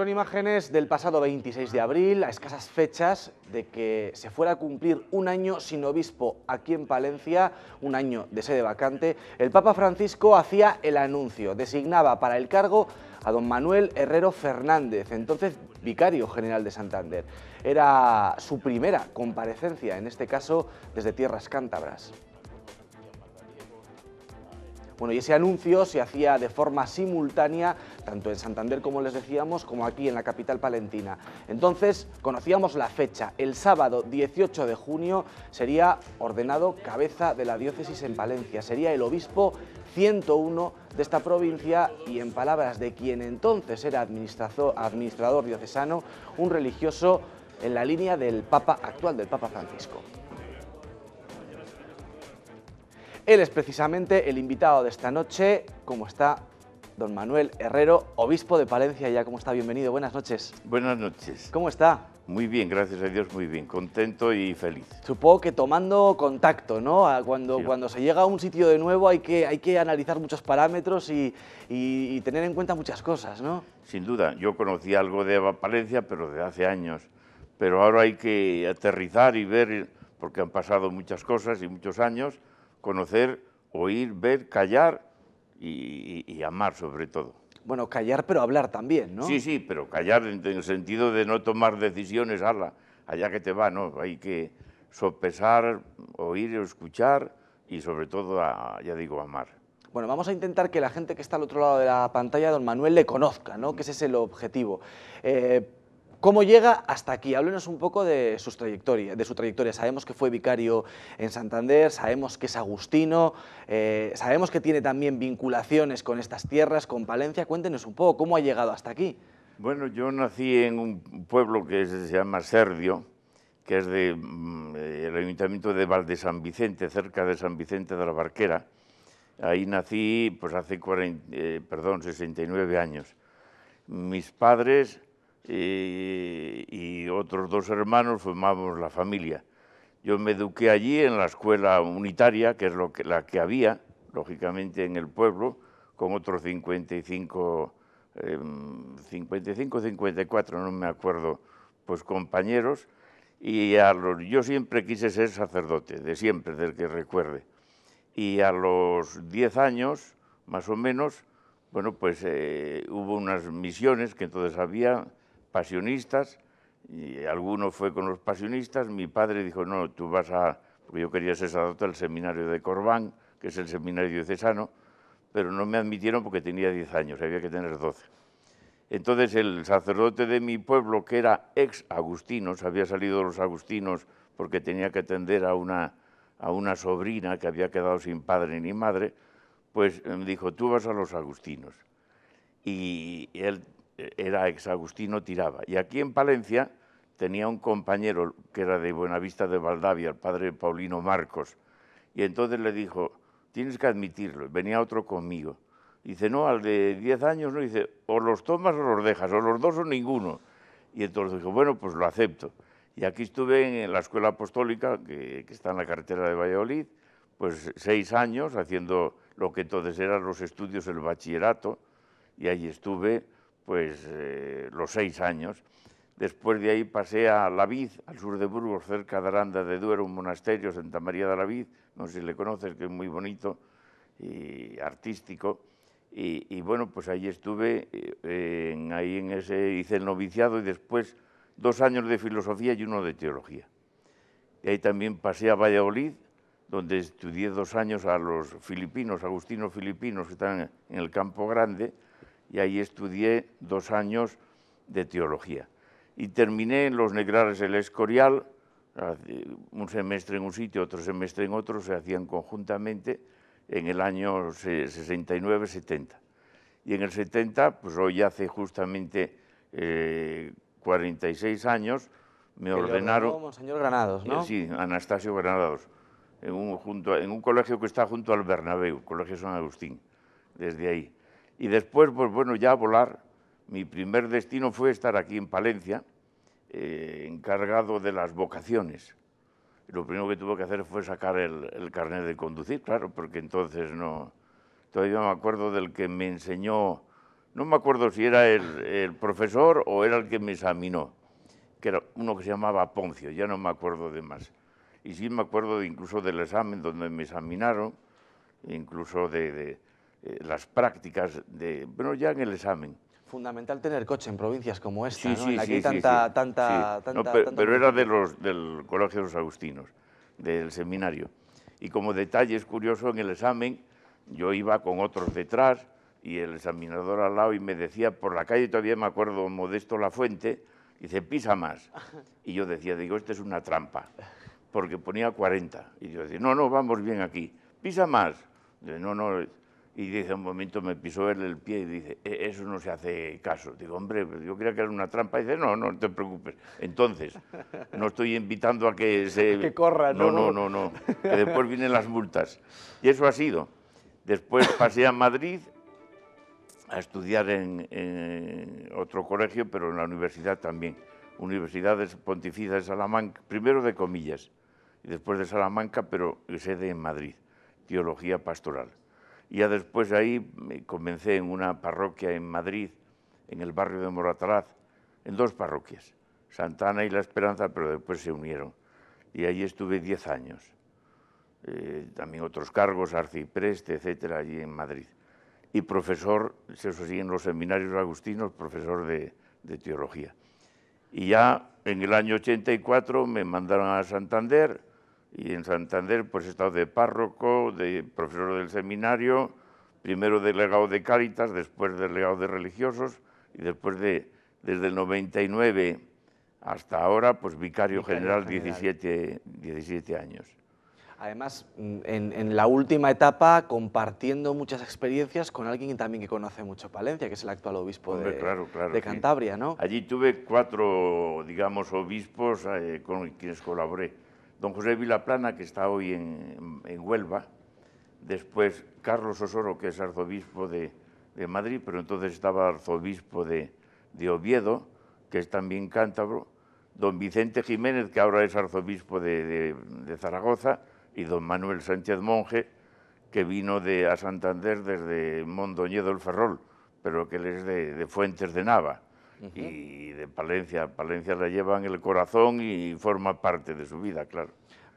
Son imágenes del pasado 26 de abril, a escasas fechas de que se fuera a cumplir un año sin obispo aquí en Palencia, un año de sede vacante. El Papa Francisco hacía el anuncio, designaba para el cargo a don Manuel Herrero Fernández, entonces vicario general de Santander. Era su primera comparecencia, en este caso desde tierras cántabras. Bueno, y ese anuncio se hacía de forma simultánea, tanto en Santander, como les decíamos, como aquí en la capital palentina. Entonces, conocíamos la fecha. El sábado 18 de junio sería ordenado cabeza de la diócesis en Palencia. Sería el obispo 101 de esta provincia y, en palabras de quien entonces era administrador diocesano, un religioso en la línea del Papa actual, del Papa Francisco. Él es precisamente el invitado de esta noche. ¿Cómo está don Manuel Herrero, obispo de Palencia? Ya, ¿cómo está? Bienvenido, buenas noches. Buenas noches. ¿Cómo está? Muy bien, gracias a Dios, muy bien, contento y feliz. Supongo que tomando contacto, ¿no? Cuando se llega a un sitio de nuevo hay que analizar muchos parámetros y tener en cuenta muchas cosas, ¿no? Sin duda, yo conocí algo de Palencia, pero de hace años. Pero ahora hay que aterrizar y ver, porque han pasado muchas cosas y muchos años, conocer, oír, ver, callar y amar sobre todo. Bueno, callar pero hablar también, ¿no? Sí, pero callar en el sentido de no tomar decisiones, allá que te va, ¿no? Hay que sopesar, oír, escuchar y sobre todo, ya digo, amar. Bueno, vamos a intentar que la gente que está al otro lado de la pantalla, don Manuel, le conozca, ¿no? Que ese es el objetivo. ¿Cómo llega hasta aquí? Háblenos un poco de su trayectoria. Sabemos que fue vicario en Santander, sabemos que es agustino, sabemos que tiene también vinculaciones con estas tierras, con Palencia. Cuéntenos un poco, ¿cómo ha llegado hasta aquí? Bueno, yo nací en un pueblo que se llama Serdio, que es del ayuntamiento de Val de San Vicente, cerca de San Vicente de la Barquera. Ahí nací pues hace 69 años. Mis padres y otros dos hermanos formamos la familia. Yo me eduqué allí en la escuela unitaria, que es la que había, lógicamente, en el pueblo, con otros 55, 54, no me acuerdo, pues compañeros, y yo siempre quise ser sacerdote, de siempre, del que recuerde. Y a los 10 años, más o menos, bueno, pues hubo unas misiones que entonces había, pasionistas, y alguno fue con los pasionistas. Mi padre dijo, no, tú vas porque yo quería ser sacerdote al seminario de Corbán, que es el seminario diocesano, pero no me admitieron porque tenía 10 años, había que tener 12. Entonces el sacerdote de mi pueblo, que era ex agustinos, había salido de los agustinos porque tenía que atender a una sobrina que había quedado sin padre ni madre, pues me dijo, tú vas a los agustinos. Y él era ex-agustino, tiraba. Y aquí en Palencia tenía un compañero que era de Buenavista de Valdavia, el padre Paulino Marcos, y entonces le dijo, tienes que admitirlo. Venía otro conmigo. Dice, no, al de 10 años, no, dice, o los tomas o los dejas, o los dos o ninguno. Y entonces dijo, bueno, pues lo acepto. Y aquí estuve en la escuela apostólica, que está en la carretera de Valladolid, pues 6 años haciendo lo que entonces eran los estudios, el bachillerato, y ahí estuve pues los 6 años. Después de ahí pasé a La Vid, al sur de Burgos, cerca de Aranda de Duero, un monasterio, Santa María de la Vid, no sé si le conoces, que es muy bonito y artístico. Y bueno, pues ahí estuve, hice el noviciado y después 2 años de filosofía y 1 de teología. Y ahí también pasé a Valladolid, donde estudié 2 años a los filipinos, agustinos filipinos que están en el Campo Grande, y ahí estudié 2 años de teología. Y terminé en los Negrales El Escorial, un semestre en un sitio, otro semestre en otro, se hacían conjuntamente en el año 69-70. Y en el 70, pues hoy hace justamente 46 años, me ordenaron... Monseñor Granados, ¿no? Sí, Anastasio Granados, en un colegio que está junto al Bernabéu, Colegio San Agustín, desde ahí. Y después, pues bueno, ya volar. Mi primer destino fue estar aquí en Palencia, encargado de las vocaciones. Lo primero que tuve que hacer fue sacar el carnet de conducir, claro, porque entonces no... Todavía me acuerdo del que me enseñó no me acuerdo si era el profesor o era el que me examinó, que era uno que se llamaba Poncio, ya no me acuerdo de más. Y sí me acuerdo incluso del examen donde me examinaron, incluso de las prácticas, bueno, ya en el examen. Fundamental tener coche en provincias como esta, Sí, ¿no? En sí, la que hay sí, sí, sí. tanta No, pero era multitud. del Colegio de los Agustinos, del seminario. Y como detalle es curioso, en el examen yo iba con otros detrás y el examinador al lado y me decía, por la calle todavía me acuerdo, Modesto Lafuente, dice, pisa más. Y yo decía, digo, esto es una trampa, porque ponía 40. Y yo decía, no, no, vamos bien aquí, pisa más. Dice, no, no. Y dice, un momento me pisó él el pie y dice, eso no se hace caso. Digo, hombre, yo creía que era una trampa. Y dice, no, no te preocupes. Entonces, no estoy invitando a que se... Que corra, No, ¿no? no, no, no, que después vienen las multas. Y eso ha sido. Después pasé a Madrid a estudiar en otro colegio, pero en la universidad también. Universidades Pontificia de Salamanca, primero de Comillas, y después de Salamanca, pero sede en Madrid, Teología Pastoral. Y ya después ahí me comencé en una parroquia en Madrid, en el barrio de Moratalaz, en 2 parroquias, Santa Ana y La Esperanza, pero después se unieron. Y ahí estuve 10 años. También otros cargos, arcipreste, etcétera, allí en Madrid. Y profesor, eso sí, en los seminarios agustinos, profesor de teología. Y ya en el año 84 me mandaron a Santander, y en Santander pues he estado de párroco, de profesor del seminario, primero delegado de Cáritas, después delegado de religiosos, y después desde el 99 hasta ahora, pues vicario general 17 años. Además, en la última etapa, compartiendo muchas experiencias con alguien también que conoce mucho Palencia, que es el actual obispo de Cantabria, ¿no? Allí tuve 4, digamos, obispos con quienes colaboré. Don José Vilaplana, que está hoy en Huelva, después Carlos Osoro, que es arzobispo de Madrid, pero entonces estaba arzobispo de Oviedo, que es también cántabro, don Vicente Jiménez, que ahora es arzobispo de Zaragoza, y don Manuel Sánchez Monje, que vino a Santander desde Mondoñedo el Ferrol, pero que él es de Fuentes de Nava y de Palencia. Palencia la lleva en el corazón y forma parte de su vida, claro.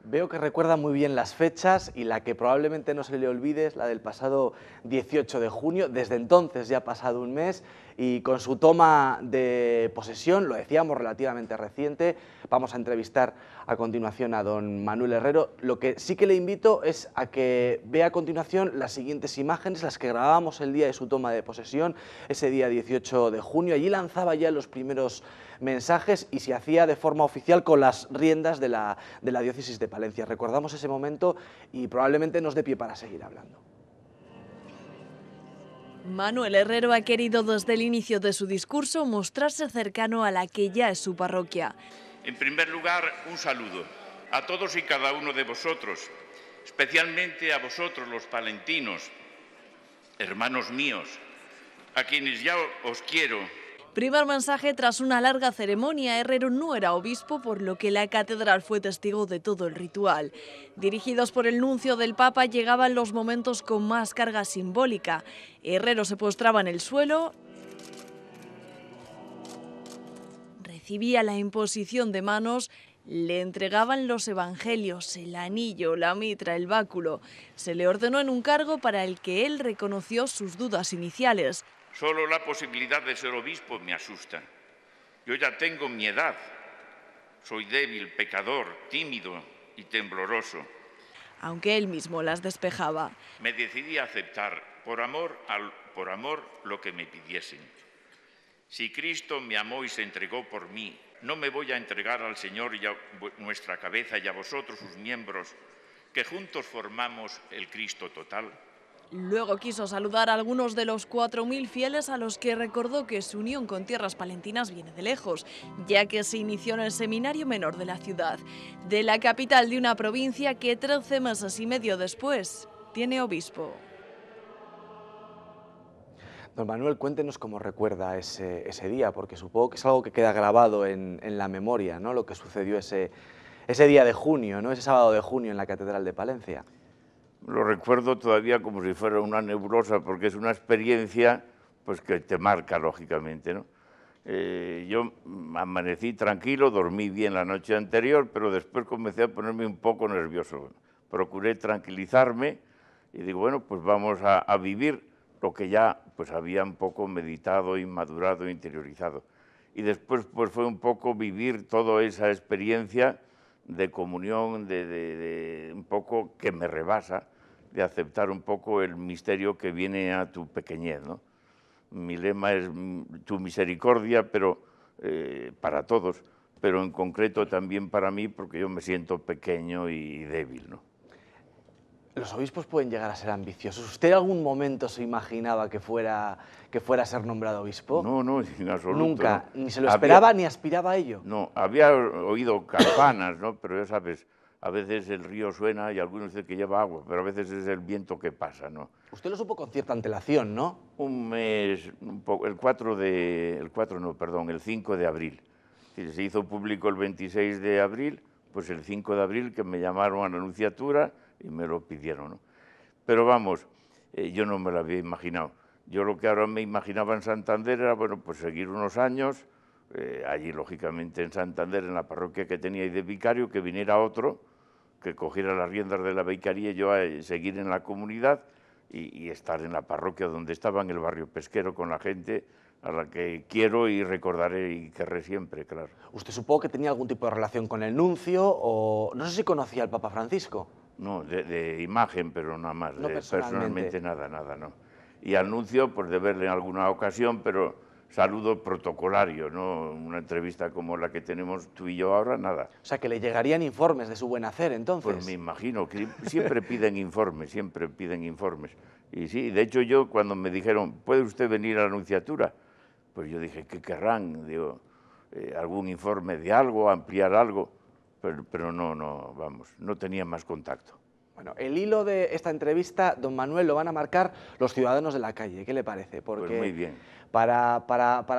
Veo que recuerda muy bien las fechas y la que probablemente no se le olvide es la del pasado 18 de junio. Desde entonces ya ha pasado un mes y con su toma de posesión, lo decíamos, relativamente reciente, vamos a entrevistar a continuación a don Manuel Herrero. Lo que sí que le invito es a que vea a continuación las siguientes imágenes, las que grabamos el día de su toma de posesión, ese día 18 de junio. Allí lanzaba ya los primeros mensajes y se hacía de forma oficial con las riendas de la diócesis de Palencia. Recordamos ese momento y probablemente nos dé pie para seguir hablando. Manuel Herrero ha querido desde el inicio de su discurso mostrarse cercano a la que ya es su parroquia. En primer lugar, un saludo a todos y cada uno de vosotros, especialmente a vosotros los palentinos, hermanos míos, a quienes ya os quiero. Primer mensaje tras una larga ceremonia. Herrero no era obispo, por lo que la catedral fue testigo de todo el ritual. Dirigidos por el nuncio del Papa, llegaban los momentos con más carga simbólica. Herrero se postraba en el suelo, recibía la imposición de manos, le entregaban los evangelios, el anillo, la mitra, el báculo. Se le ordenó en un cargo para el que él reconoció sus dudas iniciales. Solo la posibilidad de ser obispo me asusta. Yo ya tengo mi edad. Soy débil, pecador, tímido y tembloroso. Aunque él mismo las despejaba. Me decidí a aceptar por amor lo que me pidiesen. Si Cristo me amó y se entregó por mí, no me voy a entregar al Señor y a nuestra cabeza y a vosotros, sus miembros, que juntos formamos el Cristo total. Luego quiso saludar a algunos de los 4.000 fieles a los que recordó que su unión con tierras palentinas viene de lejos, ya que se inició en el seminario menor de la ciudad, de la capital de una provincia que 13 meses y medio después tiene obispo. Don Manuel, cuéntenos cómo recuerda ese día, porque supongo que es algo que queda grabado en la memoria, ¿no? Lo que sucedió ese día de junio, ¿no? Ese sábado de junio en la Catedral de Palencia. Lo recuerdo todavía como si fuera una nebulosa, porque es una experiencia pues que te marca, lógicamente, ¿no? Yo amanecí tranquilo, dormí bien la noche anterior, pero después comencé a ponerme un poco nervioso. Procuré tranquilizarme y digo, bueno, pues vamos a vivir lo que ya pues había un poco meditado y madurado, interiorizado. Y después pues fue un poco vivir toda esa experiencia de comunión, de un poco que me rebasa, de aceptar un poco el misterio que viene a tu pequeñez, ¿no? Mi lema es tu misericordia, pero para todos, pero en concreto también para mí, porque yo me siento pequeño y débil, ¿no? Los obispos pueden llegar a ser ambiciosos. ¿Usted en algún momento se imaginaba que fuera a ser nombrado obispo? No, no, en absoluto. Nunca, no. ni se lo esperaba ni aspiraba a ello. No, había oído campanas, ¿no? Pero ya sabes, a veces el río suena y algunos dicen que lleva agua, pero a veces es el viento que pasa, ¿no? Usted lo supo con cierta antelación, ¿no? Un mes, un poco, el 5 de abril. Se hizo público el 26 de abril, pues el 5 de abril que me llamaron a la Nunciatura y me lo pidieron, ¿no? Pero vamos, yo no me lo había imaginado. Yo lo que ahora me imaginaba en Santander era, bueno, pues seguir unos años, allí lógicamente en Santander, en la parroquia que tenía y de vicario, que viniera otro, que cogiera las riendas de la vicaría y yo a seguir en la comunidad y estar en la parroquia donde estaba, en el barrio pesquero, con la gente a la que quiero y recordaré y querré siempre, claro. ¿Usted supo que tenía algún tipo de relación con el nuncio o no sé si conocía al Papa Francisco? No, de imagen, pero nada más, No personalmente nada, no. Y al nuncio, pues de verle en alguna ocasión, pero saludo protocolario, no una entrevista como la que tenemos tú y yo ahora, nada. O sea, que le llegarían informes de su buen hacer, entonces. Pues me imagino que siempre piden informes, siempre piden informes. Y sí, de hecho yo cuando me dijeron, ¿puede usted venir a la Nunciatura? Pues yo dije, ¿qué querrán? Digo, algún informe de algo, ampliar algo, pero no, vamos, no tenía más contacto. Bueno, el hilo de esta entrevista, don Manuel, lo van a marcar los ciudadanos de la calle. ¿Qué le parece? Porque pues muy bien. Para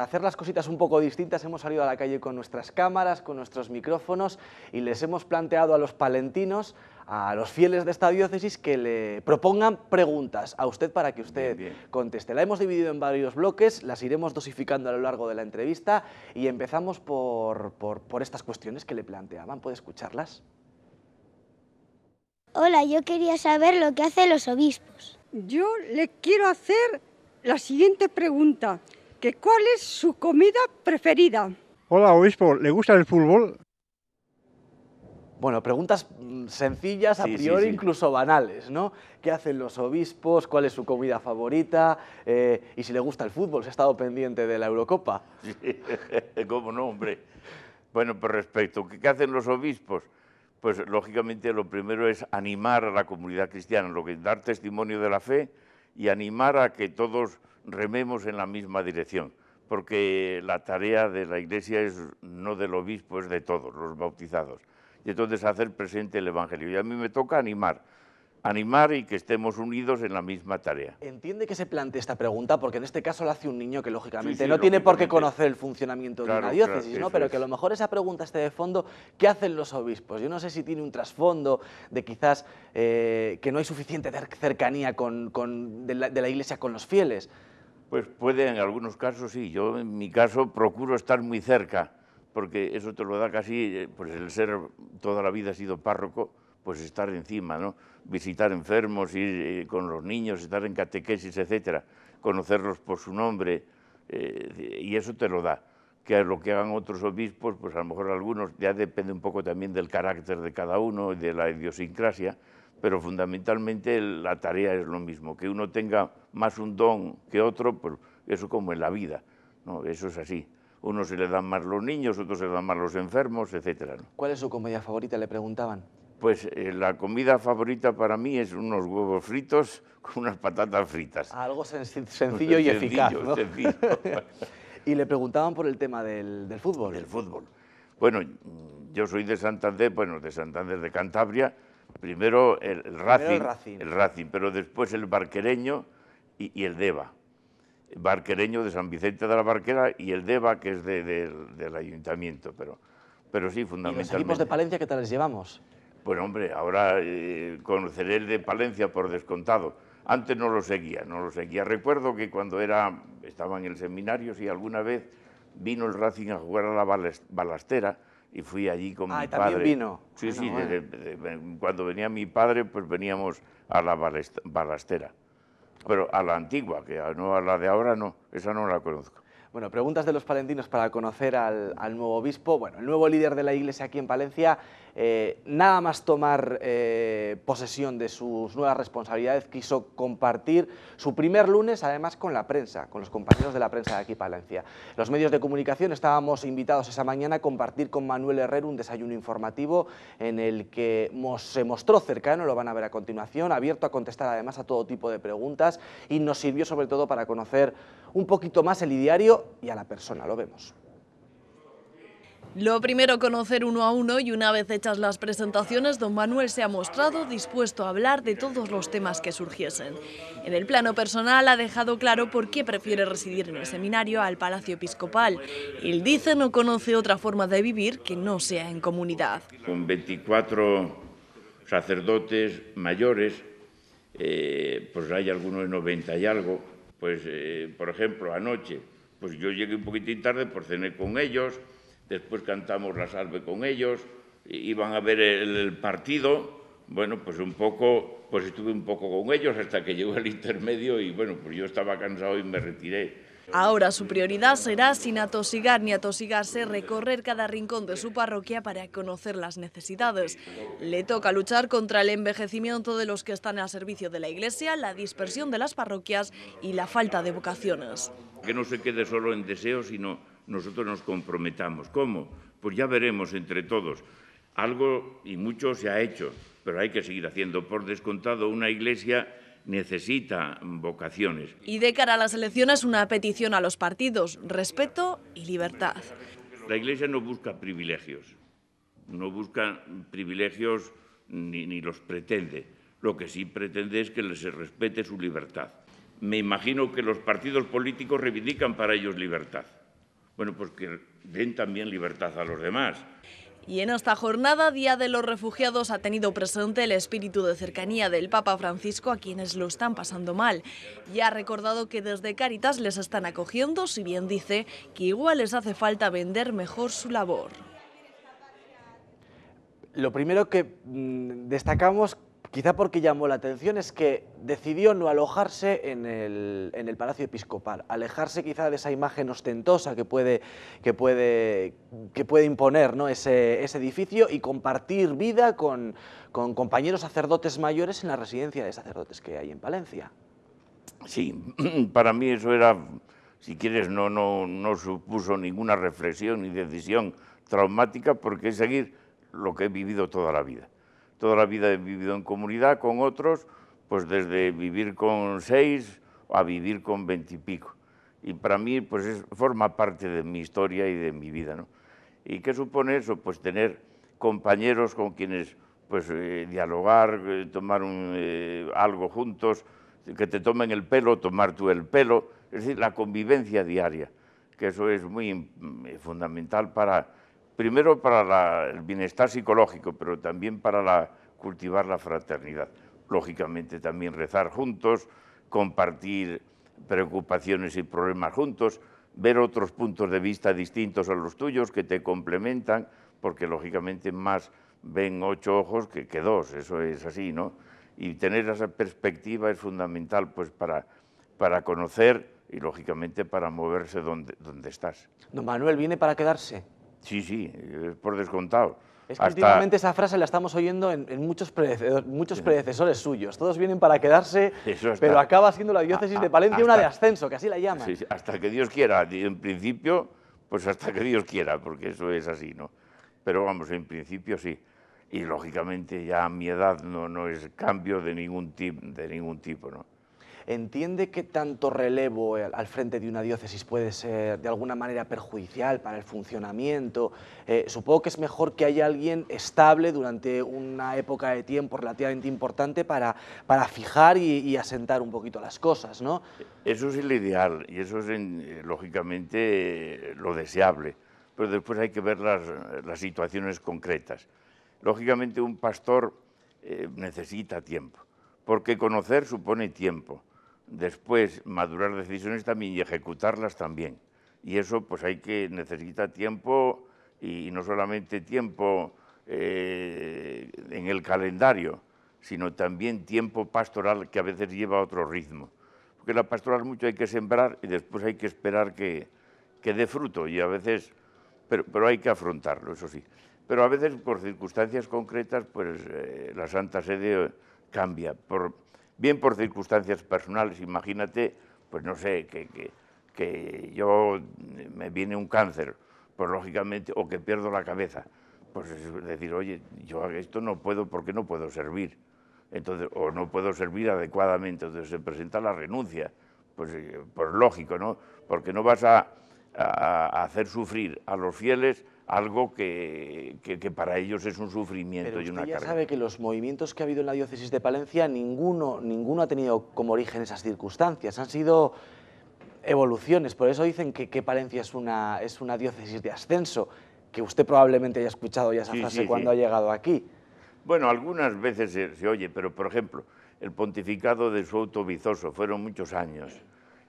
hacer las cositas un poco distintas hemos salido a la calle con nuestras cámaras, con nuestros micrófonos y les hemos planteado a los palentinos, a los fieles de esta diócesis, que le propongan preguntas a usted para que usted conteste. La hemos dividido en varios bloques, las iremos dosificando a lo largo de la entrevista y empezamos por estas cuestiones que le planteaban. ¿Puede escucharlas? Hola, yo quería saber lo que hacen los obispos. Yo le quiero hacer la siguiente pregunta, que ¿cuál es su comida preferida? Hola, obispo, ¿le gusta el fútbol? Bueno, preguntas sencillas, a priori incluso banales, ¿no? ¿Qué hacen los obispos? ¿Cuál es su comida favorita? Y si le gusta el fútbol, ¿se ha estado pendiente de la Eurocopa? Sí, cómo no, hombre. Bueno, por respecto, ¿qué hacen los obispos? Pues lógicamente lo primero es animar a la comunidad cristiana, dar testimonio de la fe y animar a que todos rememos en la misma dirección, porque la tarea de la Iglesia es no del obispo, es de todos los bautizados. Y entonces hacer presente el Evangelio. Y a mí me toca animar y que estemos unidos en la misma tarea. Entiende que se plantee esta pregunta, porque en este caso la hace un niño que lógicamente no tiene por qué conocer el funcionamiento de una diócesis, ¿no? Pero que a lo mejor esa pregunta esté de fondo, ¿qué hacen los obispos? Yo no sé si tiene un trasfondo de quizás que no hay suficiente cercanía de la Iglesia con los fieles. Pues puede, en algunos casos sí. Yo en mi caso procuro estar muy cerca, porque eso te lo da casi, pues el ser toda la vida ha sido párroco, pues estar encima, ¿no? Visitar enfermos, ir con los niños, estar en catequesis, etcétera, conocerlos por su nombre, y eso te lo da. Que lo que hagan otros obispos, pues a lo mejor algunos, ya depende un poco también del carácter de cada uno y de la idiosincrasia, pero fundamentalmente la tarea es lo mismo. Que uno tenga más un don que otro, pues eso como en la vida, ¿no? Eso es así. Unos se le dan más los niños, otros se le dan más los enfermos, etcétera, ¿no? ¿Cuál es su comida favorita?, le preguntaban. Pues la comida favorita para mí es unos huevos fritos con unas patatas fritas. Algo sencillo y eficaz, ¿no? Sencillo. Y le preguntaban por el tema del fútbol. Del fútbol. Bueno, yo soy de Santander, de Santander de Cantabria. Primero el Racing, pero después el Barquereño y el Deva. El Barquereño de San Vicente de la Barquera y el Deva, que es del ayuntamiento, pero sí, fundamentalmente. ¿Y los equipos de Palencia qué tal les llevamos? Bueno, hombre, ahora conoceré el de Palencia por descontado. Antes no lo seguía, no lo seguía. Recuerdo que cuando estaba en el seminario, sí, alguna vez vino el Racing a jugar a la Balastera y fui allí con mi padre. ¿También vino? Sí, sí, Bueno. cuando venía mi padre, pues veníamos a la Balastera. Pero a la antigua, que no a la de ahora, no, esa no la conozco. Bueno, preguntas de los palentinos para conocer al nuevo obispo. Bueno, el nuevo líder de la Iglesia aquí en Palencia, nada más tomar posesión de sus nuevas responsabilidades, quiso compartir su primer lunes, además, con la prensa, con los compañeros de la prensa de aquí Palencia. Los medios de comunicación estábamos invitados esa mañana a compartir con Manuel Herrero un desayuno informativo en el que se mostró cercano, lo van a ver a continuación, abierto a contestar además a todo tipo de preguntas, y nos sirvió sobre todo para conocer un poquito más el ideario y a la persona, lo vemos. Lo primero, conocer uno a uno, y una vez hechas las presentaciones, don Manuel se ha mostrado dispuesto a hablar de todos los temas que surgiesen. En el plano personal ha dejado claro por qué prefiere residir en el seminario al Palacio Episcopal. Él dice no conoce otra forma de vivir que no sea en comunidad. Con 24 sacerdotes mayores, pues hay algunos de 90 y algo, pues por ejemplo anoche, pues yo llegué un poquitín tarde, por cené con ellos, después cantamos la salve con ellos, iban a ver el partido, bueno, pues estuve un poco con ellos hasta que llegó el intermedio y bueno, pues yo estaba cansado y me retiré. Ahora su prioridad será, sin atosigar ni atosigarse, recorrer cada rincón de su parroquia para conocer las necesidades. Le toca luchar contra el envejecimiento de los que están al servicio de la Iglesia, la dispersión de las parroquias y la falta de vocaciones. Que no se quede solo en deseos, sino nosotros nos comprometamos. ¿Cómo? Pues ya veremos entre todos. Algo y mucho se ha hecho, pero hay que seguir haciendo. Por descontado, una Iglesia necesita vocaciones. Y de cara a las elecciones, una petición a los partidos: respeto y libertad. La Iglesia no busca privilegios, ni los pretende. Lo que sí pretende es que se respete su libertad. Me imagino que los partidos políticos reivindican para ellos libertad. Bueno, pues que den también libertad a los demás. Y en esta jornada, Día de los Refugiados, ha tenido presente el espíritu de cercanía del Papa Francisco a quienes lo están pasando mal. Y ha recordado que desde Cáritas les están acogiendo, si bien dice que igual les hace falta vender mejor su labor. Lo primero que destacamos, quizá porque llamó la atención, es que decidió no alojarse en el Palacio Episcopal, alejarse quizá de esa imagen ostentosa que puede imponer, ¿no?, ese edificio, y compartir vida con compañeros sacerdotes mayores en la residencia de sacerdotes que hay en Palencia. Sí, para mí eso era, si quieres, no supuso ninguna reflexión ni decisión traumática, porque es seguir lo que he vivido toda la vida. Toda la vida he vivido en comunidad con otros, pues desde vivir con 6 a vivir con 20 y pico. Y para mí, pues forma parte de mi historia y de mi vida, ¿no? ¿Y qué supone eso? Pues tener compañeros con quienes pues dialogar, tomar algo juntos, que te tomen el pelo, tomar tú el pelo, es decir, la convivencia diaria, que eso es muy fundamental primero para el bienestar psicológico, pero también para cultivar la fraternidad. Lógicamente también rezar juntos, compartir preocupaciones y problemas juntos, ver otros puntos de vista distintos a los tuyos que te complementan, porque lógicamente más ven 8 ojos que 2, eso es así, ¿no? Y tener esa perspectiva es fundamental pues para conocer y lógicamente para moverse donde estás. Don Manuel, ¿viene para quedarse? Sí, por descontado. Es que últimamente esa frase la estamos oyendo en muchos predecesores suyos. Todos vienen para quedarse, pero acaba siendo la diócesis de Palencia una de ascenso, que así la llaman. Sí, hasta que Dios quiera. En principio, pues hasta que Dios quiera, porque eso es así, ¿no? Pero vamos, en principio sí. Y lógicamente ya a mi edad no es cambio de ningún tipo, ¿no? ¿Entiende que tanto relevo al frente de una diócesis puede ser de alguna manera perjudicial para el funcionamiento? Supongo que es mejor que haya alguien estable durante una época de tiempo relativamente importante para fijar y asentar un poquito las cosas, ¿no? Eso es lo ideal y eso es lógicamente lo deseable, pero después hay que ver las situaciones concretas. Lógicamente un pastor necesita tiempo, porque conocer supone tiempo. Después, madurar decisiones también y ejecutarlas también. Y eso pues necesita tiempo, y no solamente tiempo en el calendario, sino también tiempo pastoral, que a veces lleva otro ritmo. Porque la pastoral mucho hay que sembrar y después hay que esperar que dé fruto, y a veces, pero hay que afrontarlo, eso sí. Pero a veces por circunstancias concretas, pues la Santa Sede cambia, bien por circunstancias personales. Imagínate, pues no sé, que yo me viene un cáncer, pues lógicamente, o que pierdo la cabeza, pues es decir, oye, yo esto no puedo, porque no puedo servir, entonces, o no puedo servir adecuadamente, entonces se presenta la renuncia, pues lógico, ¿no? Porque no vas a hacer sufrir a los fieles algo que para ellos es un sufrimiento. Pero y una usted ya carga. sabe que los movimientos que ha habido en la diócesis de Palencia, ninguno ha tenido como origen esas circunstancias, han sido evoluciones. Por eso dicen que Palencia es una diócesis de ascenso, que usted probablemente haya escuchado ya esa frase cuando ha llegado aquí. Bueno, algunas veces se oye, pero por ejemplo, el pontificado de Souto Vizoso fueron muchos años.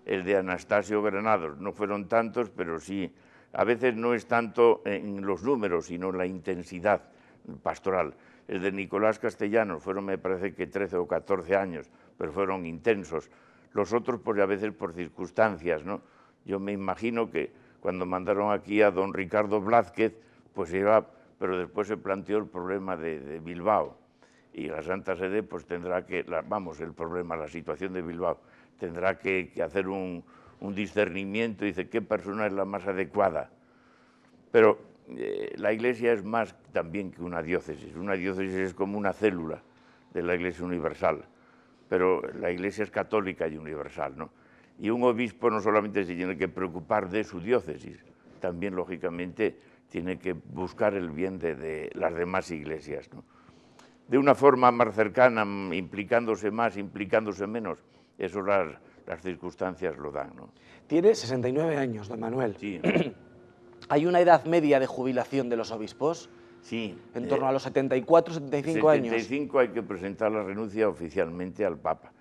El de Anastasio Granados no fueron tantos, pero sí. A veces no es tanto en los números, sino en la intensidad pastoral. El de Nicolás Castellanos fueron, me parece que 13 o 14 años, pero fueron intensos. Los otros, pues a veces por circunstancias, ¿no? Yo me imagino que cuando mandaron aquí a don Ricardo Blázquez, pues iba, pero después se planteó el problema de Bilbao, y la Santa Sede pues tendrá que, el problema, la situación de Bilbao, tendrá que hacer un discernimiento, y dice qué persona es la más adecuada. Pero la Iglesia es más también que una diócesis es como una célula de la Iglesia universal, pero la Iglesia es católica y universal, ¿no? Y un obispo no solamente se tiene que preocupar de su diócesis, también lógicamente tiene que buscar el bien de las demás iglesias, ¿no? De una forma más cercana, implicándose más, implicándose menos, eso las circunstancias lo dan, ¿no? Tiene 69 años, don Manuel. Sí. ¿Hay una edad media de jubilación de los obispos? Sí. En torno a los 74, 75 años. 75 hay que presentar la renuncia oficialmente al Papa.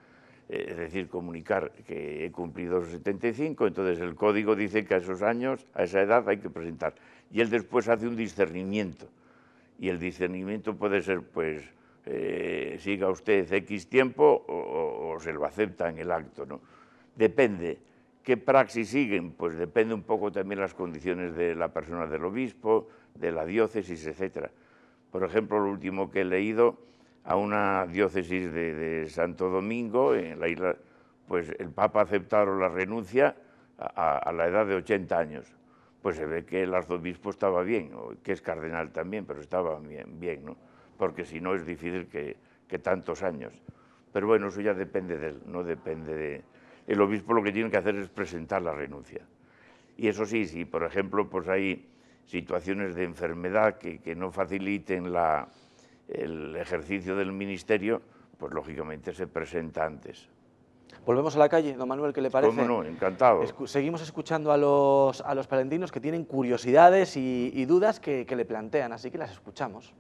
Es decir, comunicar que he cumplido los 75, entonces el código dice que a esos años, a esa edad hay que presentar. Y él después hace un discernimiento. Y el discernimiento puede ser, pues, siga usted X tiempo o se lo acepta en el acto, ¿no? Depende. ¿Qué praxis siguen? Pues depende un poco también las condiciones de la persona del obispo, de la diócesis, etc. Por ejemplo, lo último que he leído, a una diócesis de Santo Domingo, en la isla, pues el Papa aceptaron la renuncia a la edad de 80 años. Pues se ve que el arzobispo estaba bien, que es cardenal también, pero estaba bien, ¿no? Porque si no es difícil que tantos años. Pero bueno, eso ya depende de él, no depende de... El obispo lo que tiene que hacer es presentar la renuncia. Y eso sí, si por ejemplo pues hay situaciones de enfermedad que no faciliten el ejercicio del ministerio, pues lógicamente se presenta antes. Volvemos a la calle, don Manuel, ¿qué le parece? ¿Cómo no? Encantado. Seguimos escuchando a los palentinos que tienen curiosidades y dudas que le plantean, así que las escuchamos.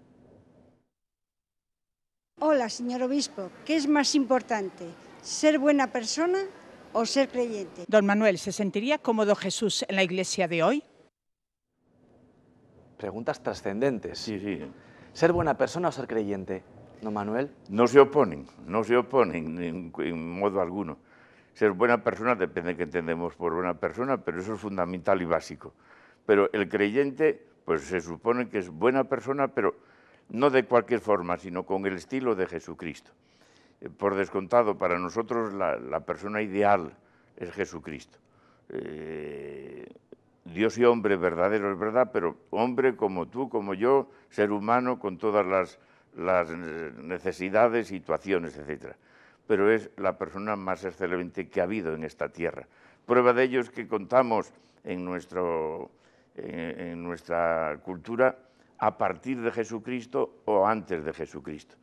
Hola, señor obispo, ¿qué es más importante, ser buena persona o ser creyente? Don Manuel, ¿se sentiría cómodo Jesús en la iglesia de hoy? Preguntas trascendentes. Sí, sí. ¿Ser buena persona o ser creyente, don Manuel? No se oponen en modo alguno. Ser buena persona depende de qué entendemos por buena persona, pero eso es fundamental y básico. Pero el creyente, pues se supone que es buena persona, pero no de cualquier forma, sino con el estilo de Jesucristo. Por descontado, para nosotros la persona ideal es Jesucristo. Dios y hombre verdadero es verdad, pero hombre como tú, como yo, ser humano con todas las necesidades, situaciones, etc. Pero es la persona más excelente que ha habido en esta tierra. Prueba de ello es que contamos en nuestra cultura a partir de Jesucristo o antes de Jesucristo.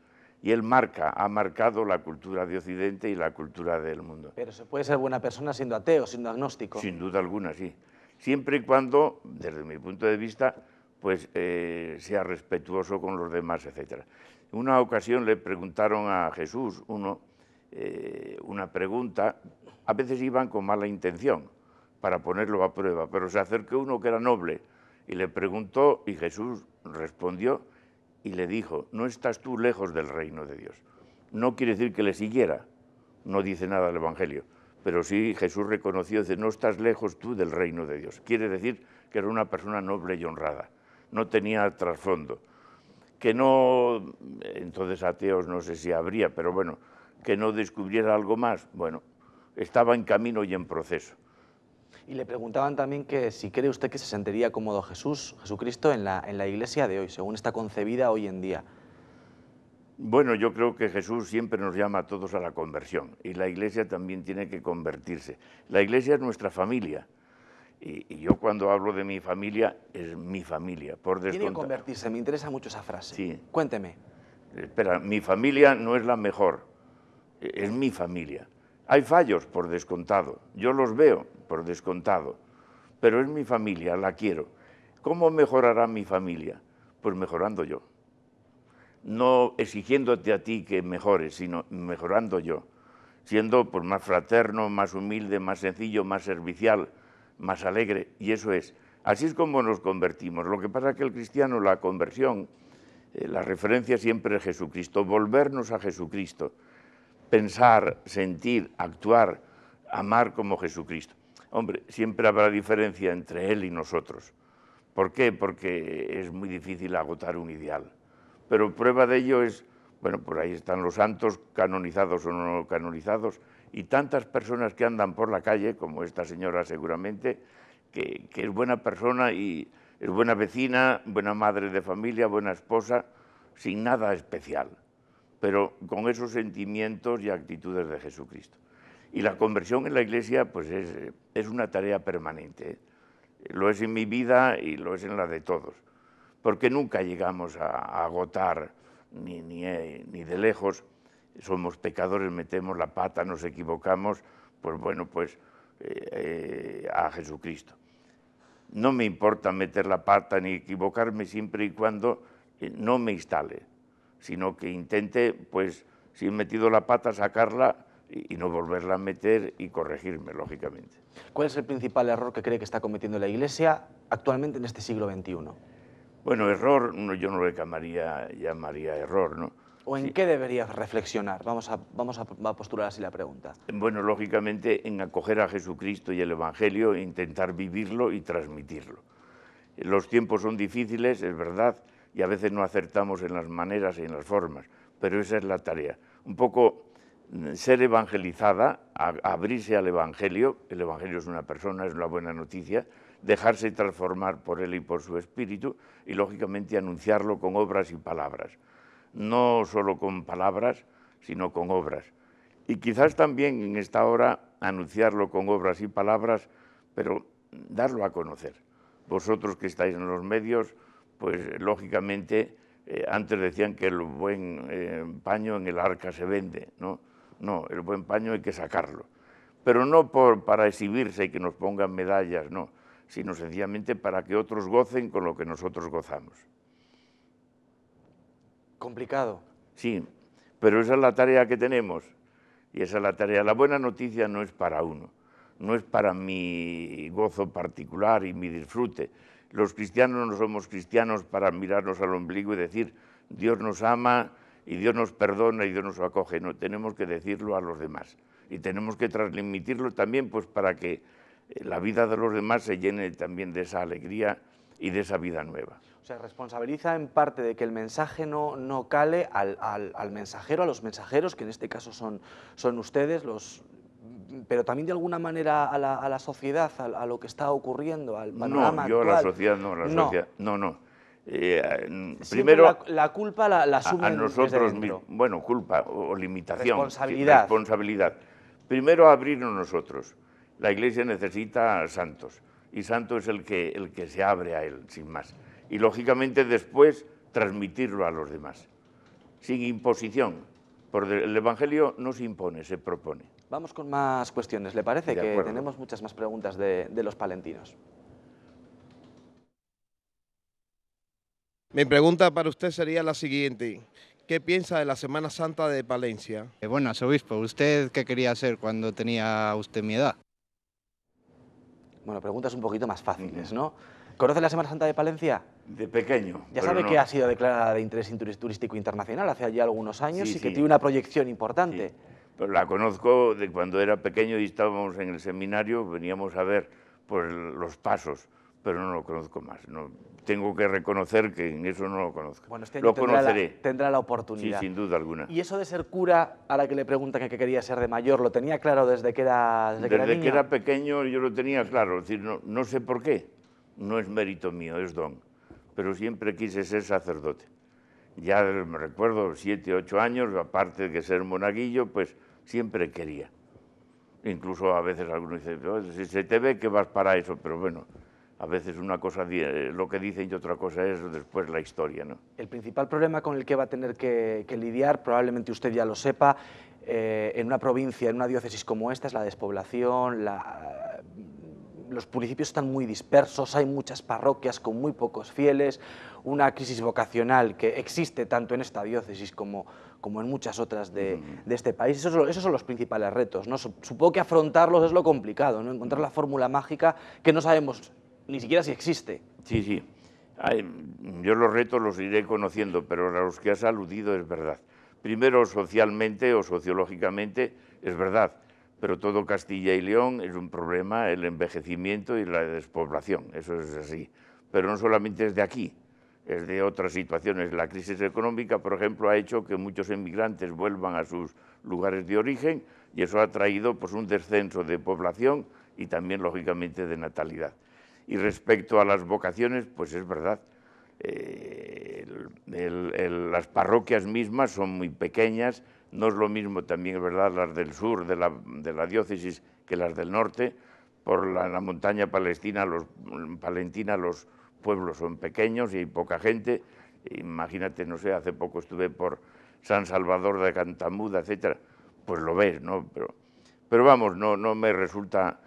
Y él ha marcado la cultura de Occidente y la cultura del mundo. Pero se puede ser buena persona siendo ateo, siendo agnóstico. Sin duda alguna, sí. Siempre y cuando, desde mi punto de vista, pues sea respetuoso con los demás, etc. En una ocasión le preguntaron a Jesús, uno, una pregunta, a veces iban con mala intención para ponerlo a prueba, pero se acercó uno que era noble y le preguntó y Jesús respondió y le dijo, no estás tú lejos del reino de Dios. No quiere decir que le siguiera, no dice nada el Evangelio, pero sí Jesús reconoció, dice, no estás lejos tú del reino de Dios. Quiere decir que era una persona noble y honrada, no tenía trasfondo. Que no, entonces ateos no sé si habría, pero bueno, que no descubriera algo más, bueno, estaba en camino y en proceso. Y le preguntaban también que si cree usted que se sentiría cómodo Jesucristo en la Iglesia de hoy, según está concebida hoy en día. Bueno, yo creo que Jesús siempre nos llama a todos a la conversión y la Iglesia también tiene que convertirse. La Iglesia es nuestra familia y yo cuando hablo de mi familia, es mi familia, por descontado. Tiene que convertirse, me interesa mucho esa frase. Sí. Cuénteme. Espera, mi familia no es la mejor, es mi familia. Hay fallos, por descontado, yo los veo, por descontado, pero es mi familia, la quiero. ¿Cómo mejorará mi familia? Pues mejorando yo. No exigiéndote a ti que mejores, sino mejorando yo, siendo pues, más fraterno, más humilde, más sencillo, más servicial, más alegre, y eso es. Así es como nos convertimos. Lo que pasa es que el cristiano, la conversión, la referencia siempre es Jesucristo, volvernos a Jesucristo, pensar, sentir, actuar, amar como Jesucristo. Hombre, siempre habrá diferencia entre Él y nosotros. ¿Por qué? Porque es muy difícil agotar un ideal. Pero prueba de ello es, bueno, por ahí están los santos, canonizados o no canonizados, y tantas personas que andan por la calle, como esta señora seguramente, que es buena persona y es buena vecina, buena madre de familia, buena esposa, sin nada especial, pero con esos sentimientos y actitudes de Jesucristo. Y la conversión en la Iglesia pues es una tarea permanente, ¿eh? Lo es en mi vida y lo es en la de todos, porque nunca llegamos a agotar ni de lejos. Somos pecadores, metemos la pata, nos equivocamos, pues bueno, pues a Jesucristo. No me importa meter la pata ni equivocarme siempre y cuando no me instale, sino que intente, pues, si he metido la pata, sacarla y no volverla a meter y corregirme, lógicamente. ¿Cuál es el principal error que cree que está cometiendo la Iglesia actualmente en este siglo XXI? Bueno, error, yo no le llamaría error, ¿no? ¿O en qué debería reflexionar? Vamos a postular así la pregunta. Bueno, lógicamente en acoger a Jesucristo y el Evangelio e intentar vivirlo y transmitirlo. Los tiempos son difíciles, es verdad, y a veces no acertamos en las maneras y en las formas, pero esa es la tarea. Un poco ser evangelizada, abrirse al Evangelio. El Evangelio es una persona, es una buena noticia, dejarse transformar por él y por su espíritu y lógicamente anunciarlo con obras y palabras. No solo con palabras, sino con obras. Y quizás también en esta hora anunciarlo con obras y palabras, pero darlo a conocer. Vosotros que estáis en los medios, pues lógicamente antes decían que el buen paño en el arca se vende, ¿no? No, el buen paño hay que sacarlo. Pero no para exhibirse y que nos pongan medallas, no, sino sencillamente para que otros gocen con lo que nosotros gozamos. Complicado. Sí, pero esa es la tarea que tenemos y esa es la tarea. La buena noticia no es para uno, no es para mi gozo particular y mi disfrute. Los cristianos no somos cristianos para mirarnos al ombligo y decir Dios nos ama y Dios nos perdona y Dios nos acoge. No, tenemos que decirlo a los demás y tenemos que transmitirlo también pues para que la vida de los demás se llene también de esa alegría y de esa vida nueva. O sea, responsabiliza en parte de que el mensaje no cale al mensajero, a los mensajeros, que en este caso son ustedes, pero también de alguna manera a la sociedad, a lo que está ocurriendo, al panorama actual. No, la sociedad no. Primero la culpa la asumen a nosotros mismos. Bueno, culpa o limitación. Responsabilidad. Primero abrirnos nosotros. La Iglesia necesita santos y santo es el que se abre a él, sin más. Y lógicamente después transmitirlo a los demás, sin imposición. Porque el Evangelio no se impone, se propone. Vamos con más cuestiones, ¿le parece? Que tenemos muchas más preguntas de los palentinos. Mi pregunta para usted sería la siguiente. ¿qué piensa de la Semana Santa de Palencia? Bueno, arzobispo, ¿usted qué quería hacer cuando tenía usted mi edad? Bueno, preguntas un poquito más fáciles, ¿no? ¿Conoce la Semana Santa de Palencia? De pequeño. Ya pero sabe no. que ha sido declarada de interés turístico internacional hace ya algunos años Sí, y que sí. tiene una proyección importante. Sí. Pues la conozco de cuando era pequeño y estábamos en el seminario, veníamos a ver pues, los pasos, pero no lo conozco más. No, tengo que reconocer que en eso no lo conozco. Bueno, este año lo conoceré. tendrá la oportunidad. Sí, sin duda alguna. ¿Y eso de ser cura, a la que le preguntan que quería ser de mayor, lo tenía claro desde que era niño? Desde que era pequeño yo lo tenía claro, es decir, no sé por qué, no es mérito mío, es don, pero siempre quise ser sacerdote. Ya me recuerdo, 7, 8 años, aparte de que ser monaguillo, pues siempre quería. Incluso a veces algunos dicen, "Oh, si se te ve que vas para eso", pero bueno, a veces una cosa lo que dicen y otra cosa es después la historia, ¿no? El principal problema con el que va a tener que lidiar, probablemente usted ya lo sepa, en una provincia, en una diócesis como esta, es la despoblación, los municipios están muy dispersos, hay muchas parroquias con muy pocos fieles, una crisis vocacional que existe tanto en esta diócesis como en muchas otras de este país. Esos son los principales retos, ¿no? Supongo que afrontarlos es lo complicado, ¿no? Encontrar la fórmula mágica que no sabemos ni siquiera si existe. Sí, sí. Yo los retos los iré conociendo, pero a los que has aludido es verdad. Primero, socialmente o sociológicamente, es verdad, pero todo Castilla y León es un problema, el envejecimiento y la despoblación, eso es así. Pero no solamente es de aquí, es de otras situaciones. La crisis económica, por ejemplo, ha hecho que muchos inmigrantes vuelvan a sus lugares de origen y eso ha traído pues, un descenso de población y también, lógicamente, de natalidad. Y respecto a las vocaciones, pues es verdad, las parroquias mismas son muy pequeñas, no es lo mismo también, es verdad, las del sur de la diócesis que las del norte. Por la montaña palentina los pueblos son pequeños y hay poca gente. Imagínate, no sé, hace poco estuve por San Salvador de Cantamuda, etcétera, pues lo ves, ¿no? Pero vamos, no me resulta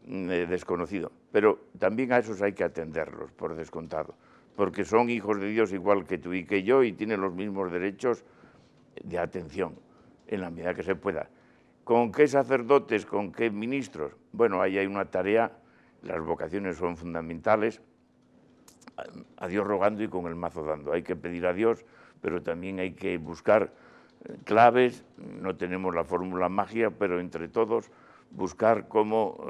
desconocido. Pero también a esos hay que atenderlos, por descontado, porque son hijos de Dios igual que tú y que yo y tienen los mismos derechos de atención, en la medida que se pueda. ¿Con qué sacerdotes, con qué ministros? Bueno, ahí hay una tarea, las vocaciones son fundamentales, a Dios rogando y con el mazo dando. Hay que pedir a Dios, pero también hay que buscar claves, no tenemos la fórmula magia, pero entre todos buscar cómo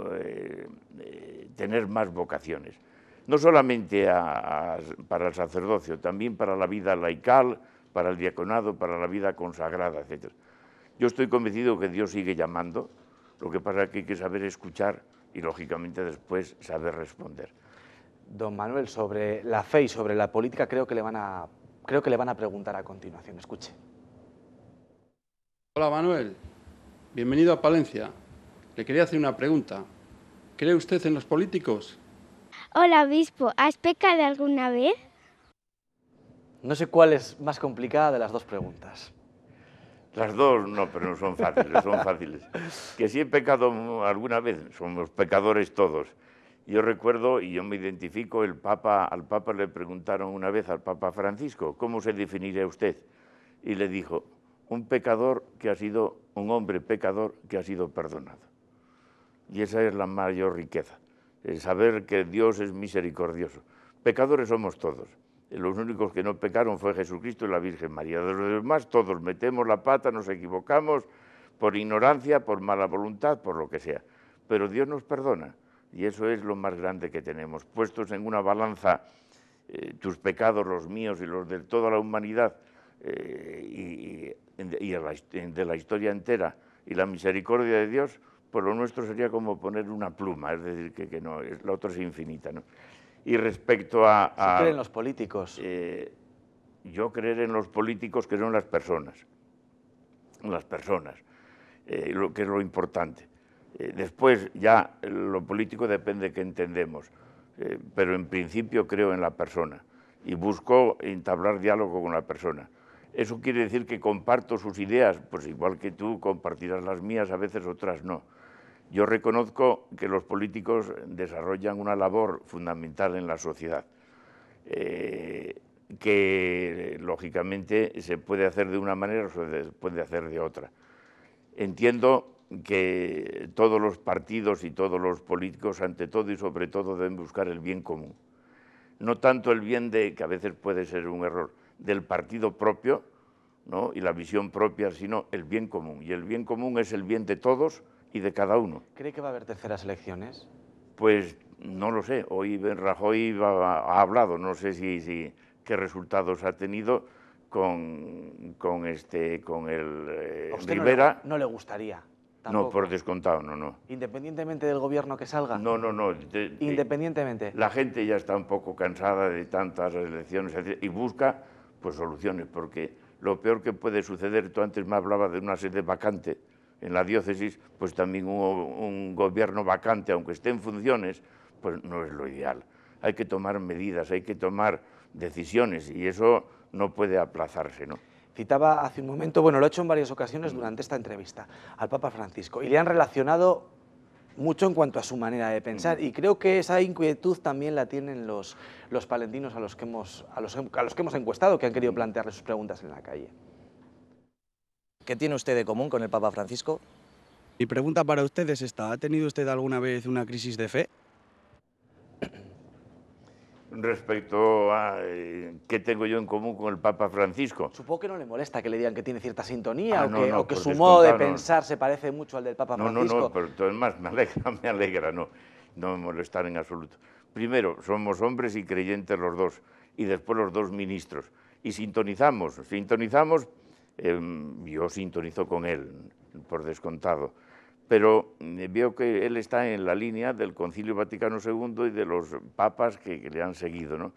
tener más vocaciones. No solamente para el sacerdocio, también para la vida laical, para el diaconado, para la vida consagrada, etc. Yo estoy convencido que Dios sigue llamando, lo que pasa es que hay que saber escuchar y, lógicamente, después saber responder. Don Manuel, sobre la fe y sobre la política creo que le van a preguntar a continuación. Escuche. Hola Manuel, bienvenido a Palencia. Le quería hacer una pregunta. ¿Cree usted en los políticos? Hola, obispo, ¿has pecado alguna vez? No sé cuál es más complicada de las dos preguntas. Las dos no, pero no son fáciles, son fáciles. Que si he pecado alguna vez, somos pecadores todos. Yo recuerdo, y yo me identifico, al Papa le preguntaron una vez al Papa Francisco, ¿cómo se definiría usted? Y le dijo, un hombre pecador que ha sido perdonado. Y esa es la mayor riqueza, el saber que Dios es misericordioso. Pecadores somos todos. Los únicos que no pecaron fue Jesucristo y la Virgen María. De los demás todos metemos la pata, nos equivocamos por ignorancia, por mala voluntad, por lo que sea. Pero Dios nos perdona y eso es lo más grande que tenemos. Puestos en una balanza, tus pecados, los míos y los de toda la humanidad y de la historia entera y la misericordia de Dios, pues lo nuestro sería como poner una pluma, es decir, que no, la otra es infinita, ¿no? Y respecto a... ¿Se creen los políticos? Yo creer en los políticos que son las personas, lo que es lo importante. Después ya lo político depende de qué entendemos, pero en principio creo en la persona y busco entablar diálogo con la persona. ¿Eso quiere decir que comparto sus ideas? Pues igual que tú compartirás las mías, a veces otras no. Yo reconozco que los políticos desarrollan una labor fundamental en la sociedad. que lógicamente se puede hacer de una manera o se puede hacer de otra. Entiendo que todos los partidos y todos los políticos, ante todo y sobre todo, deben buscar el bien común. No tanto el bien de, que a veces puede ser un error, del partido propio, ¿no?, y la visión propia, sino el bien común. Y el bien común es el bien de todos y de cada uno. ¿Cree que va a haber terceras elecciones? Pues no lo sé. Hoy Rajoy ha hablado, no sé qué resultados ha tenido con el ¿A usted Rivera. no le gustaría? No, Tampoco. por descontado, no. ¿Independientemente del gobierno que salga? No. Independientemente. La gente ya está un poco cansada de tantas elecciones y busca pues soluciones, porque lo peor que puede suceder, tú antes me hablabas de una sede vacante en la diócesis, pues también un gobierno vacante, aunque esté en funciones, pues no es lo ideal. Hay que tomar medidas, hay que tomar decisiones y eso no puede aplazarse, ¿no? Citaba hace un momento, bueno, lo he hecho en varias ocasiones durante esta entrevista, al Papa Francisco, y le han relacionado mucho en cuanto a su manera de pensar, y creo que esa inquietud también la tienen los palentinos a los que hemos encuestado, que han querido plantearle sus preguntas en la calle. ¿Qué tiene usted de común con el Papa Francisco? Mi pregunta para usted es esta: ¿ha tenido usted alguna vez una crisis de fe? Respecto a qué tengo yo en común con el Papa Francisco. Supongo que no le molesta que le digan que tiene cierta sintonía o que su por modo de descontado, pensar se parece mucho al del Papa Francisco. No, pero además me alegra, no me molestar en absoluto. Primero, somos hombres y creyentes los dos, y después los dos ministros. Y sintonizamos, yo sintonizo con él, por descontado. Pero veo que él está en la línea del Concilio Vaticano II y de los papas que le han seguido, ¿no?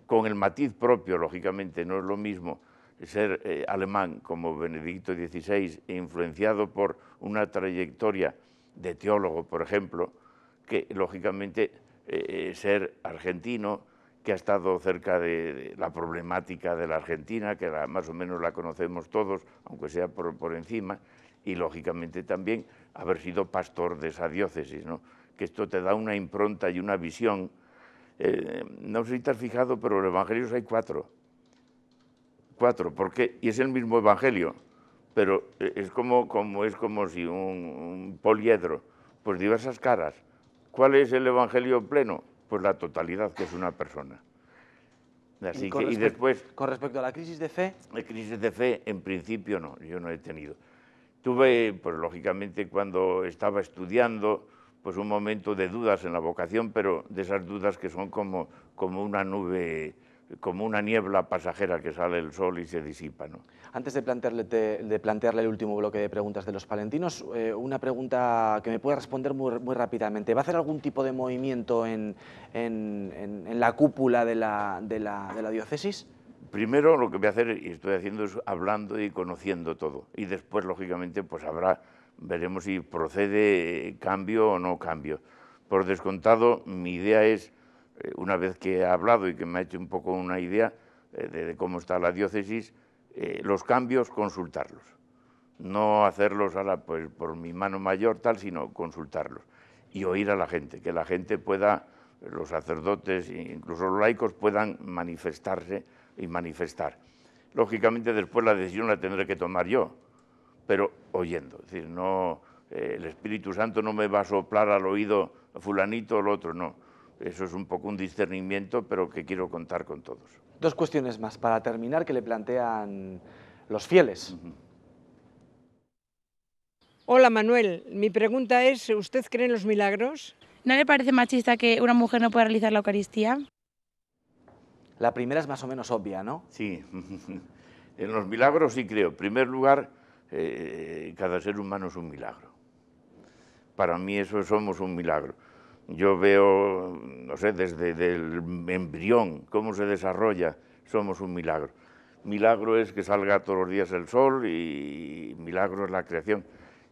Con el matiz propio, lógicamente, no es lo mismo ser alemán como Benedicto XVI e influenciado por una trayectoria de teólogo, por ejemplo, que lógicamente ser argentino, que ha estado cerca de la problemática de la Argentina, que más o menos la conocemos todos, aunque sea por encima, y lógicamente también haber sido pastor de esa diócesis, ¿no? Que esto te da una impronta y una visión. No sé si te has fijado, pero los evangelios hay cuatro, porque y es el mismo evangelio, pero es como si un poliedro, pues diversas caras. ¿Cuál es el evangelio pleno? Pues la totalidad, que es una persona. Así y después, con respecto a la crisis de fe. La crisis de fe, en principio no, yo no he tenido. Tuve, pues lógicamente, cuando estaba estudiando, pues un momento de dudas en la vocación, pero de esas dudas que son como una nube, como una niebla pasajera que sale el sol y se disipa, ¿no? Antes de plantearle el último bloque de preguntas de los palentinos, una pregunta que me puede responder muy rápidamente. ¿Va a hacer algún tipo de movimiento en la cúpula de la diócesis? Primero lo que voy a hacer, y estoy haciendo, es hablando y conociendo todo. Y después, lógicamente, pues veremos si procede cambio o no cambio. Por descontado, mi idea es, una vez que he hablado y que me ha hecho un poco una idea de cómo está la diócesis, los cambios, consultarlos. No hacerlos ahora pues, por mi mano mayor, sino consultarlos. Y oír a la gente, que la gente pueda, los sacerdotes, incluso los laicos, puedan manifestarse y manifestar. Lógicamente después la decisión la tendré que tomar yo, pero oyendo. Es decir, no, el Espíritu Santo no me va a soplar al oído fulanito o el otro, no. Eso es un poco un discernimiento, pero que quiero contar con todos. Dos cuestiones más para terminar que le plantean los fieles. Hola Manuel, mi pregunta es, ¿usted cree en los milagros? ¿No le parece machista que una mujer no pueda realizar la Eucaristía? La primera es más o menos obvia, ¿no? Sí, en los milagros sí creo. En primer lugar, cada ser humano es un milagro. Para mí somos un milagro. Yo veo, no sé, desde el embrión, cómo se desarrolla, somos un milagro. Milagro es que salga todos los días el sol y milagro es la creación.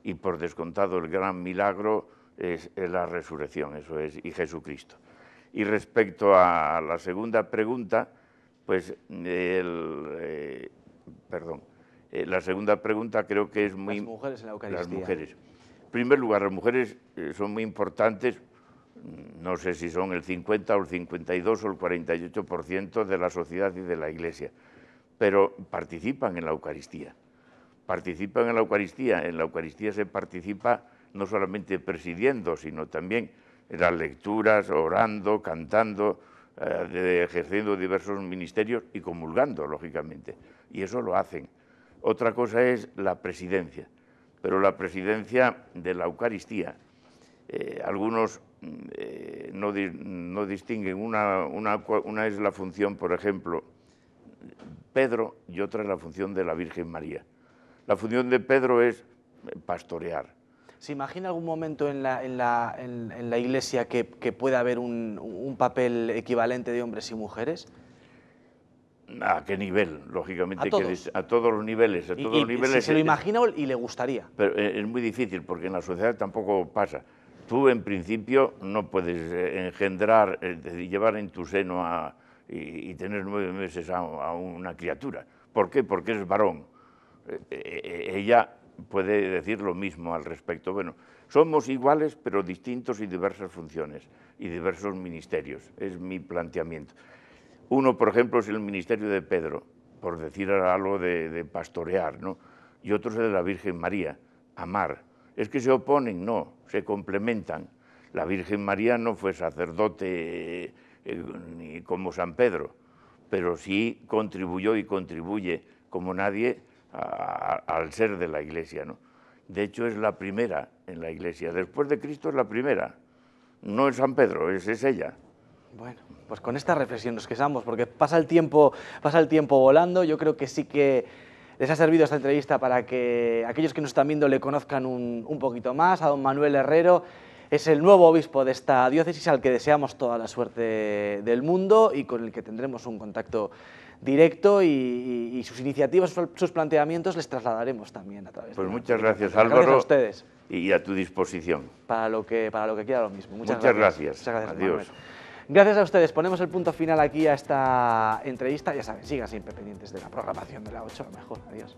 Y por descontado el gran milagro es la resurrección, eso es, y Jesucristo. Y respecto a la segunda pregunta, pues la segunda pregunta creo que es muy... Las mujeres en la Eucaristía. Las mujeres. En primer lugar, las mujeres son muy importantes, no sé si son el 50 o el 52 o el 48% de la sociedad y de la Iglesia, pero participan en la Eucaristía. Participan en la Eucaristía se participa no solamente presidiendo, sino también en las lecturas, orando, cantando, ejerciendo diversos ministerios y comulgando, lógicamente, y eso lo hacen. Otra cosa es la presidencia, pero la presidencia de la Eucaristía, algunos no distinguen, una es la función, por ejemplo, Pedro, y otra es la función de la Virgen María. La función de Pedro es pastorear. ¿Se imagina algún momento en la Iglesia que pueda haber un papel equivalente de hombres y mujeres? ¿A qué nivel? Lógicamente, a todos los niveles. A todos los niveles. Si se lo imagina y le gustaría. Pero es muy difícil, porque en la sociedad tampoco pasa. Tú, en principio, no puedes engendrar, llevar en tu seno y tener 9 meses a una criatura. ¿Por qué? Porque es varón. Ella puede decir lo mismo al respecto. Bueno, somos iguales, pero distintos y diversas funciones y diversos ministerios. Es mi planteamiento. Uno, por ejemplo, es el ministerio de Pedro, por decir algo de pastorear, ¿no? Y otro es el de la Virgen María, amar. ¿Es que se oponen? No, se complementan. La Virgen María no fue sacerdote ni como San Pedro, pero sí contribuyó y contribuye como nadie al ser de la Iglesia, ¿no? De hecho, es la primera en la Iglesia. Después de Cristo es la primera. No es San Pedro, es ella. Bueno, pues con esta reflexión nos quedamos, porque pasa el tiempo volando. Yo creo que sí que les ha servido esta entrevista para que aquellos que nos están viendo le conozcan un poquito más. A don Manuel Herrero es el nuevo obispo de esta diócesis, al que deseamos toda la suerte del mundo y con el que tendremos un contacto directo, y sus iniciativas, sus planteamientos les trasladaremos también a través de... Pues muchas gracias, Álvaro. Gracias a ustedes. Y a tu disposición. Para lo que quiera lo mismo. Muchas gracias. Muchas gracias. Adiós. Manuel. Gracias a ustedes. Ponemos el punto final aquí a esta entrevista. Ya saben, sigan siempre pendientes de la programación de la 8, a lo mejor. Adiós.